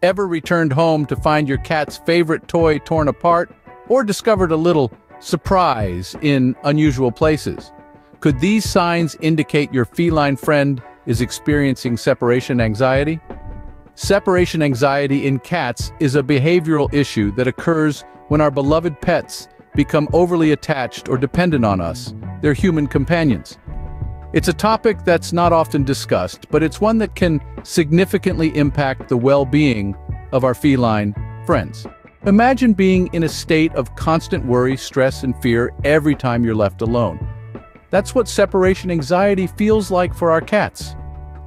Ever returned home to find your cat's favorite toy torn apart, or discovered a little surprise in unusual places? Could these signs indicate your feline friend is experiencing separation anxiety? Separation anxiety in cats is a behavioral issue that occurs when our beloved pets become overly attached or dependent on us, their human companions. It's a topic that's not often discussed, but it's one that can significantly impact the well-being of our feline friends. Imagine being in a state of constant worry, stress, and fear every time you're left alone. That's what separation anxiety feels like for our cats.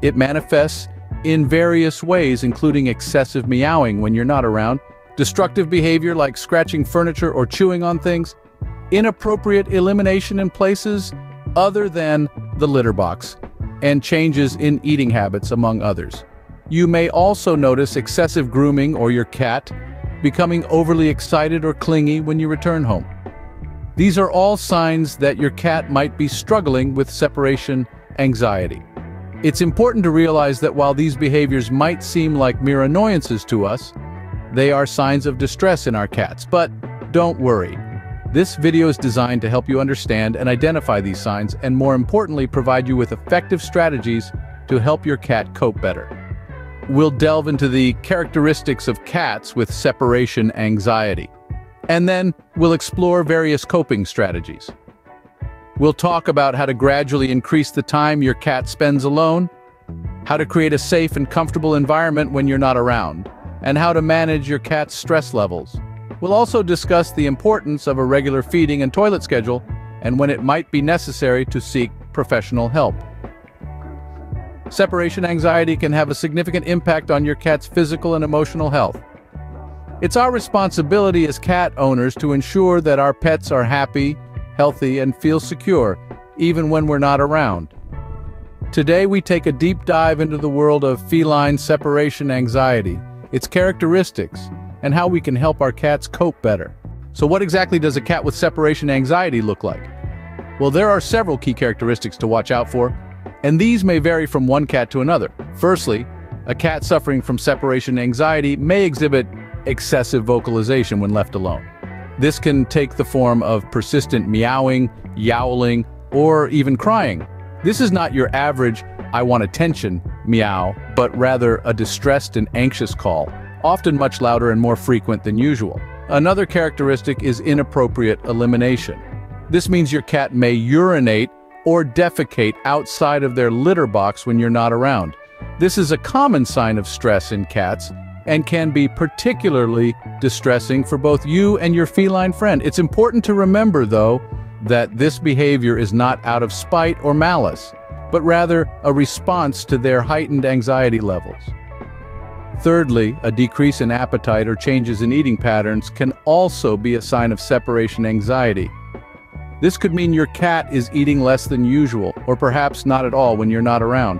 It manifests in various ways, including excessive meowing when you're not around, destructive behavior like scratching furniture or chewing on things, inappropriate elimination in places other than the litter box, and changes in eating habits, among others. You may also notice excessive grooming or your cat becoming overly excited or clingy when you return home. These are all signs that your cat might be struggling with separation anxiety. It's important to realize that while these behaviors might seem like mere annoyances to us, they are signs of distress in our cats. But don't worry. This video is designed to help you understand and identify these signs, and more importantly, provide you with effective strategies to help your cat cope better. We'll delve into the characteristics of cats with separation anxiety, and then we'll explore various coping strategies. We'll talk about how to gradually increase the time your cat spends alone, how to create a safe and comfortable environment when you're not around, and how to manage your cat's stress levels. We'll also discuss the importance of a regular feeding and toilet schedule, and when it might be necessary to seek professional help. Separation anxiety can have a significant impact on your cat's physical and emotional health. It's our responsibility as cat owners to ensure that our pets are happy, healthy, and feel secure, even when we're not around. Today we take a deep dive into the world of feline separation anxiety, its characteristics, and how we can help our cats cope better. So what exactly does a cat with separation anxiety look like? Well, there are several key characteristics to watch out for, and these may vary from one cat to another. Firstly, a cat suffering from separation anxiety may exhibit excessive vocalization when left alone. This can take the form of persistent meowing, yowling, or even crying. This is not your average "I want attention" meow, but rather a distressed and anxious call, often much louder and more frequent than usual. Another characteristic is inappropriate elimination. This means your cat may urinate or defecate outside of their litter box when you're not around. This is a common sign of stress in cats and can be particularly distressing for both you and your feline friend. It's important to remember, though, that this behavior is not out of spite or malice, but rather a response to their heightened anxiety levels. Thirdly, a decrease in appetite or changes in eating patterns can also be a sign of separation anxiety. This could mean your cat is eating less than usual, or perhaps not at all when you're not around.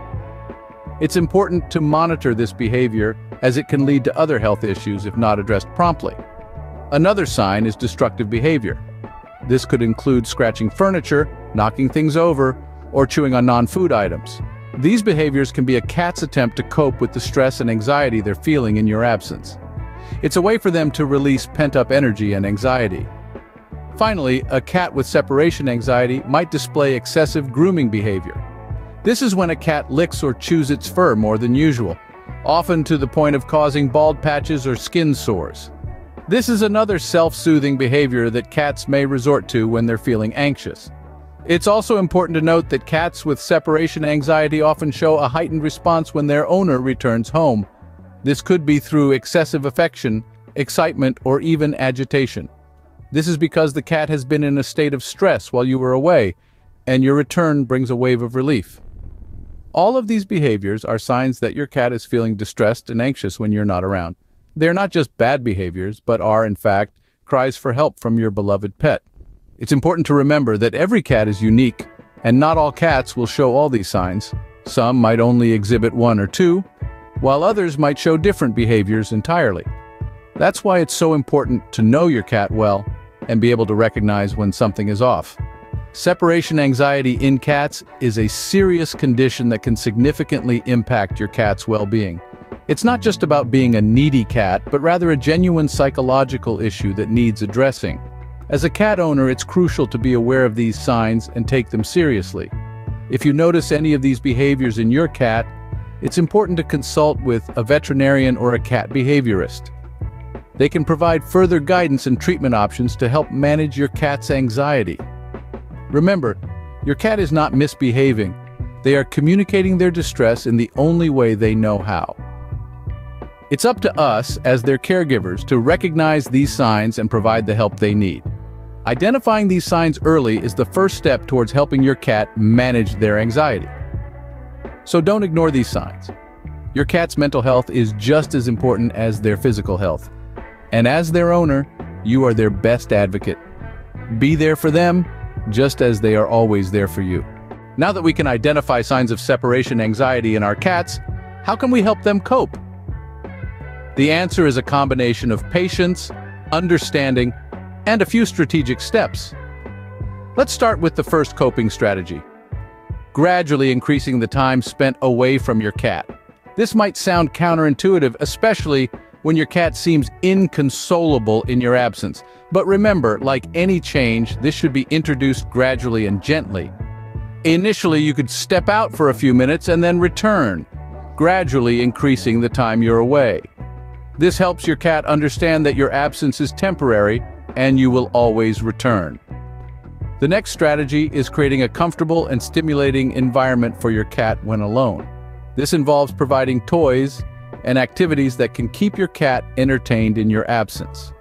It's important to monitor this behavior, as it can lead to other health issues if not addressed promptly. Another sign is destructive behavior. This could include scratching furniture, knocking things over, or chewing on non-food items. These behaviors can be a cat's attempt to cope with the stress and anxiety they're feeling in your absence. It's a way for them to release pent-up energy and anxiety. Finally, a cat with separation anxiety might display excessive grooming behavior. This is when a cat licks or chews its fur more than usual, often to the point of causing bald patches or skin sores. This is another self-soothing behavior that cats may resort to when they're feeling anxious. It's also important to note that cats with separation anxiety often show a heightened response when their owner returns home. This could be through excessive affection, excitement, or even agitation. This is because the cat has been in a state of stress while you were away, and your return brings a wave of relief. All of these behaviors are signs that your cat is feeling distressed and anxious when you're not around. They're not just bad behaviors, but are, in fact, cries for help from your beloved pet. It's important to remember that every cat is unique, and not all cats will show all these signs. Some might only exhibit one or two, while others might show different behaviors entirely. That's why it's so important to know your cat well and be able to recognize when something is off. Separation anxiety in cats is a serious condition that can significantly impact your cat's well-being. It's not just about being a needy cat, but rather a genuine psychological issue that needs addressing. As a cat owner, it's crucial to be aware of these signs and take them seriously. If you notice any of these behaviors in your cat, it's important to consult with a veterinarian or a cat behaviorist. They can provide further guidance and treatment options to help manage your cat's anxiety. Remember, your cat is not misbehaving. They are communicating their distress in the only way they know how. It's up to us, as their caregivers, to recognize these signs and provide the help they need. Identifying these signs early is the first step towards helping your cat manage their anxiety. So don't ignore these signs. Your cat's mental health is just as important as their physical health. And as their owner, you are their best advocate. Be there for them, just as they are always there for you. Now that we can identify signs of separation anxiety in our cats, how can we help them cope? The answer is a combination of patience, understanding, and a few strategic steps. Let's start with the first coping strategy: gradually increasing the time spent away from your cat. This might sound counterintuitive, especially when your cat seems inconsolable in your absence. But remember, like any change, this should be introduced gradually and gently. Initially, you could step out for a few minutes and then return, gradually increasing the time you're away. This helps your cat understand that your absence is temporary and you will always return. The next strategy is creating a comfortable and stimulating environment for your cat when alone. This involves providing toys and activities that can keep your cat entertained in your absence.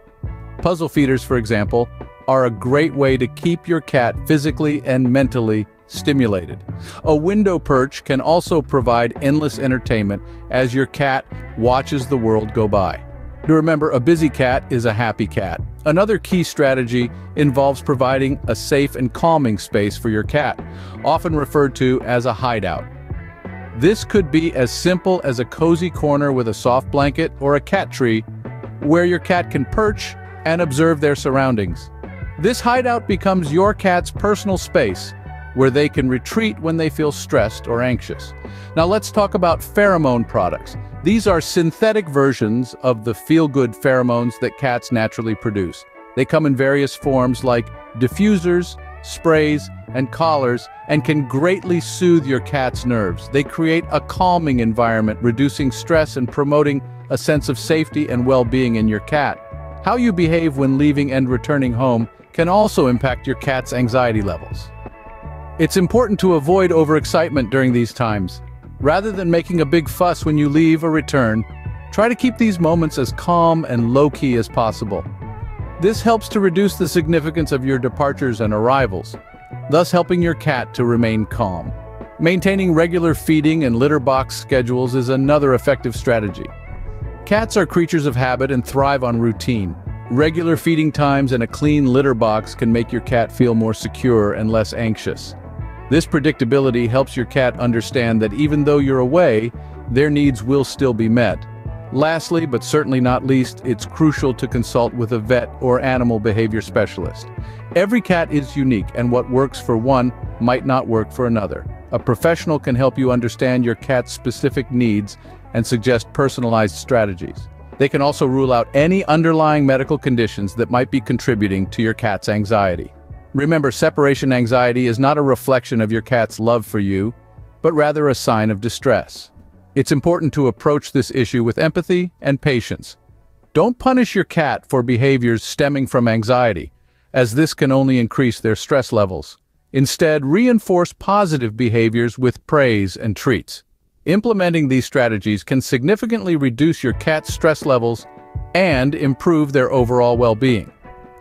Puzzle feeders, for example, are a great way to keep your cat physically and mentally stimulated. A window perch can also provide endless entertainment as your cat watches the world go by. Remember, a busy cat is a happy cat. Another key strategy involves providing a safe and calming space for your cat, often referred to as a hideout. This could be as simple as a cozy corner with a soft blanket or a cat tree where your cat can perch and observe their surroundings. This hideout becomes your cat's personal space, where they can retreat when they feel stressed or anxious. Now let's talk about pheromone products. These are synthetic versions of the feel-good pheromones that cats naturally produce. They come in various forms like diffusers, sprays, and collars, and can greatly soothe your cat's nerves. They create a calming environment, reducing stress and promoting a sense of safety and well-being in your cat. How you behave when leaving and returning home can also impact your cat's anxiety levels. It's important to avoid overexcitement during these times. Rather than making a big fuss when you leave or return, try to keep these moments as calm and low-key as possible. This helps to reduce the significance of your departures and arrivals, thus helping your cat to remain calm. Maintaining regular feeding and litter box schedules is another effective strategy. Cats are creatures of habit and thrive on routine. Regular feeding times and a clean litter box can make your cat feel more secure and less anxious. This predictability helps your cat understand that even though you're away, their needs will still be met. Lastly, but certainly not least, it's crucial to consult with a vet or animal behavior specialist. Every cat is unique, and what works for one might not work for another. A professional can help you understand your cat's specific needs and suggest personalized strategies. They can also rule out any underlying medical conditions that might be contributing to your cat's anxiety. Remember, separation anxiety is not a reflection of your cat's love for you, but rather a sign of distress. It's important to approach this issue with empathy and patience. Don't punish your cat for behaviors stemming from anxiety, as this can only increase their stress levels. Instead, reinforce positive behaviors with praise and treats. Implementing these strategies can significantly reduce your cat's stress levels and improve their overall well-being.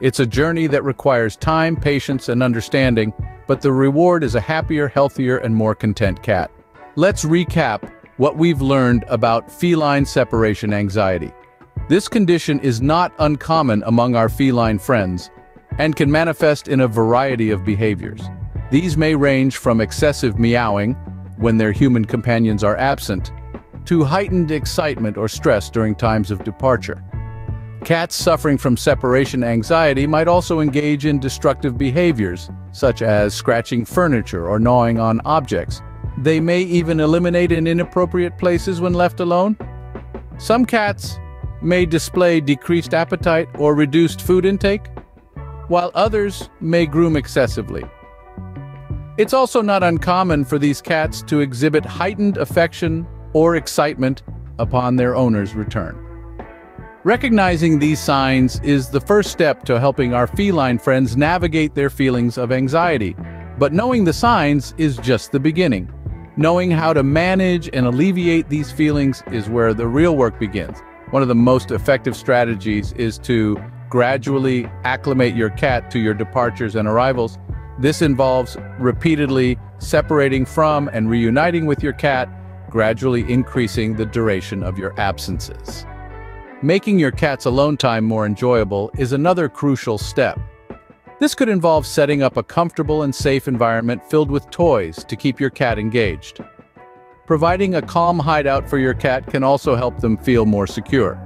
It's a journey that requires time, patience, and understanding, but the reward is a happier, healthier, and more content cat. Let's recap what we've learned about feline separation anxiety. This condition is not uncommon among our feline friends and can manifest in a variety of behaviors. These may range from excessive meowing when their human companions are absent to heightened excitement or stress during times of departure. Cats suffering from separation anxiety might also engage in destructive behaviors, such as scratching furniture or gnawing on objects. They may even eliminate in inappropriate places when left alone. Some cats may display decreased appetite or reduced food intake, while others may groom excessively. It's also not uncommon for these cats to exhibit heightened affection or excitement upon their owner's return. Recognizing these signs is the first step to helping our feline friends navigate their feelings of anxiety. But knowing the signs is just the beginning. Knowing how to manage and alleviate these feelings is where the real work begins. One of the most effective strategies is to gradually acclimate your cat to your departures and arrivals. This involves repeatedly separating from and reuniting with your cat, gradually increasing the duration of your absences. Making your cat's alone time more enjoyable is another crucial step. This could involve setting up a comfortable and safe environment filled with toys to keep your cat engaged. Providing a calm hideout for your cat can also help them feel more secure.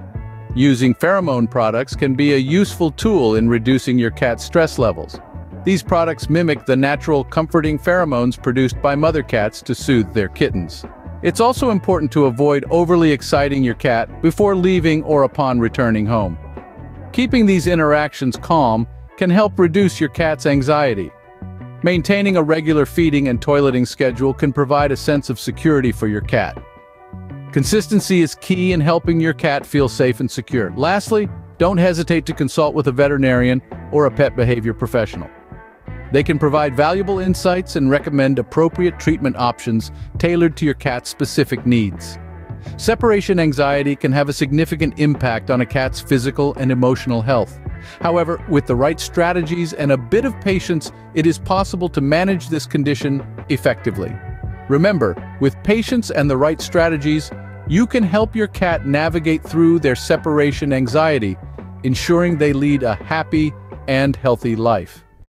Using pheromone products can be a useful tool in reducing your cat's stress levels. These products mimic the natural comforting pheromones produced by mother cats to soothe their kittens. It's also important to avoid overly exciting your cat before leaving or upon returning home. Keeping these interactions calm can help reduce your cat's anxiety. Maintaining a regular feeding and toileting schedule can provide a sense of security for your cat. Consistency is key in helping your cat feel safe and secure. Lastly, don't hesitate to consult with a veterinarian or a pet behavior professional. They can provide valuable insights and recommend appropriate treatment options tailored to your cat's specific needs. Separation anxiety can have a significant impact on a cat's physical and emotional health. However, with the right strategies and a bit of patience, it is possible to manage this condition effectively. Remember, with patience and the right strategies, you can help your cat navigate through their separation anxiety, ensuring they lead a happy and healthy life.